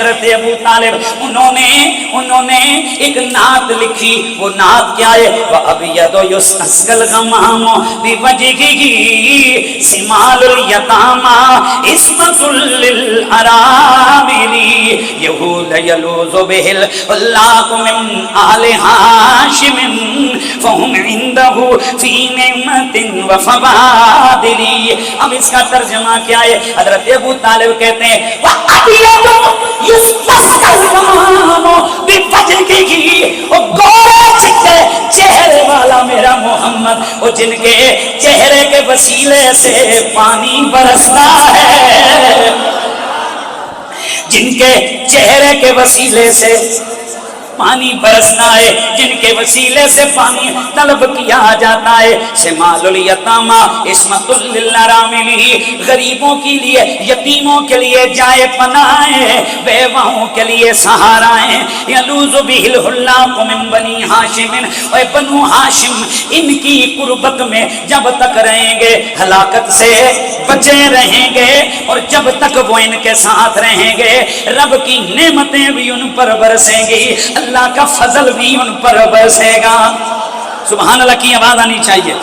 حضرت ابو طالب انہوں نے ایک نعت لکھی. وہ نعت کیا ہے؟ وَأَبْيَضُ يُسْتَسْقَى الْغَمَامُ بِوَجْهِهِ سِمَالُ الْيَتَامَى عِصْمَةٌ لِلْأَرَامِلِ يَهُودَ يَلُوذُ بِهِ الْعُلَّاقُ مِنْ آلِ هاشم فَهُمْ عِنْدَهُ فِي نِعْمَةٍ وَفَضَائِلِ. اب اس کا ترجمہ کیا ہے؟ حضرت ابو طالب کہتے ہیں وَأَبْيَضُ يُسْتَسْقَى الْغَمَامُ بِوَجْهِهِ، وہ گورے چٹے چہرے والا میرا محمد، وہ جن کے چہرے کے وسیلے سے پانی برستا ہے، جن کے چہرے کے وسیلے سے پانی برستا ہے، جن کے وسیلے سے پانی طلب کیا جاتا ہے. شمال الیتامہ عصمت للارامل، غریبوں کے لیے، یتیموں کے لیے جائے پناہیں، بیواؤں کے لیے سہارائیں. یلوذ بہ الحلاق من بنی ہاشم، اے بنو ہاشم ان کی قربت میں جب تک رہیں گے ہلاکت سے بچے رہیں گے، اور جب تک وہ ان کے ساتھ رہیں گے رب کی نعمتیں بھی ان پر برسیں گی، اللہ کا فضل بھی ان پر برسے گا. سبحان اللہ کی آواز آنی چاہیے.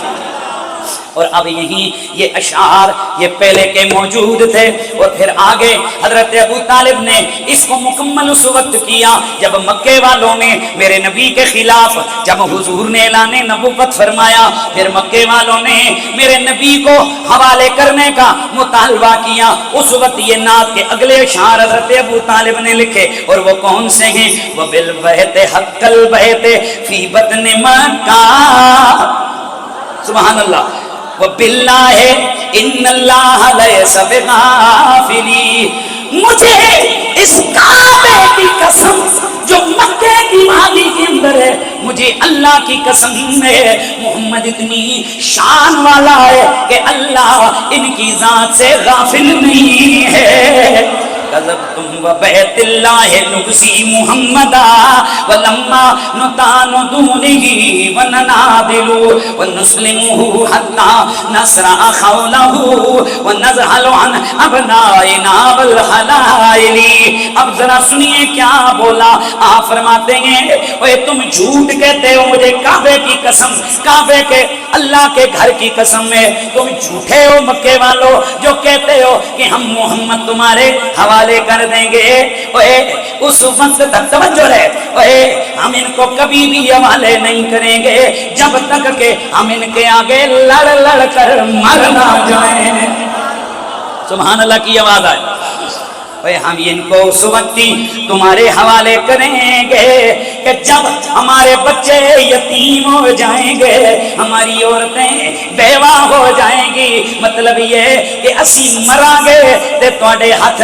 اور اب یہیں یہ اشعار یہ پہلے کے موجود تھے، اور پھر آگے حضرت ابو طالب نے اس کو مکمل اس وقت کیا جب مکے والوں نے میرے نبی کے خلاف، جب حضور نے اعلان نبوت فرمایا، پھر مکے والوں نے میرے نبی کو حوالے کرنے کا مطالبہ کیا. اس وقت یہ نعت کے اگلے اشعار حضرت ابو طالب نے لکھے، اور وہ کون سے ہیں؟ وہ بالبہت حق البہت فی بطن مکہ. سبحان اللہ. وَبِاللَّهِ إِنَّ اللَّهَ لَيْسَ بِغَافِلٍ، مجھے اس کعبے کی قسم جو مکے کی وادی کے اندر ہے، مجھے اللہ کی قسم ہے محمد اتنی شان والا ہے کہ اللہ ان کی ذات سے غافل نہیں ہے. کذبتم وبیت اللہ نبسی محمدا ولما نطان دونہ وننادل ونسلمہ حتی نسرع خولہ ونزحل عن ابنائنا والحلائل. اب ذرا سنیے کیا بولا. آپ فرماتے ہیں اے تم جھوٹ کہتے ہو مجھے کعبے کی قسم، کعبے کے اللہ کے گھر کی قسم ہے، تم جھوٹے ہو مکے والو جو کہتے ہو کہ ہم محمد تمہارے حوالے کر دیں گے. اس وقت تک توجہ رہے، ہم ان کو کبھی بھی حوالے نہیں کریں گے جب تک کہ ہم ان کے آگے لڑ لڑ کر مر نہ جائیں. سبحان اللہ کی آواز آئے. ہم ان کو اس وقت تمہارے حوالے کریں گے کہ جب ہمارے بچے یتیم ہو جائیں گے، ہماری عورتیں بیوہ ہو جائیں گی. مطلب یہ کہ اسی مرا گے تے تواڈے ہاتھ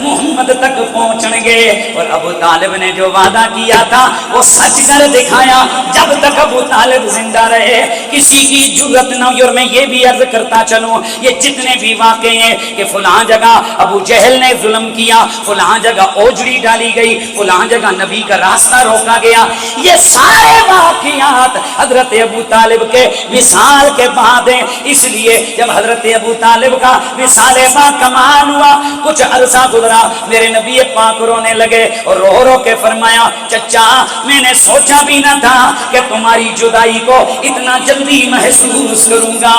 محمد تک پہنچن گے. اور ابو طالب نے جو وعدہ کیا تھا وہ سچ کر دکھایا. جب تک ابو طالب زندہ رہے کسی کی جرت نہ ہوئی. اور میں یہ بھی عرض کرتا چلوں یہ جتنے بھی واقعے ہیں کہ فلاں جگہ ابو جہل نے ظلم کیا، فلاں جگہ اوجڑی ڈالی گئی، فلاں جگہ نبی کا راستہ روکا گیا، یہ سارے واقعات حضرت ابو طالب کے وصال کے بعد ہیں. اس لیے جب حضرت ابو طالب کا وصال با کمال ہوا کچھ عرصہ گزرا، میرے نبی پاک رونے لگے اور رو رو کے فرمایا چچا میں نے سوچا بھی نہ تھا کہ تمہاری جدائی کو اتنا جلدی محسوس کروں گا.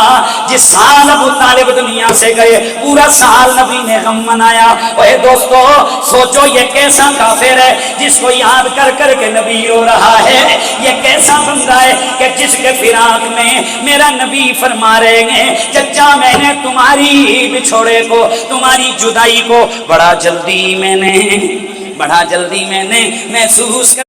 جس سال ابو طالب دنیا سے گئے پورا سال نبی نے غم منایا. اے دوستو سوچو یہ کیسا کافر ہے جس کو یاد کر کر کے نبی رو رہا ہے. یہ کیسا بندہ ہے کہ جس کے فراق میں میرا نبی فرما رہے ہیں چچا میں نے تمہاری بچھوڑے کو، تمہاری جدائی کو بڑا جلدی میں نے محسوس کر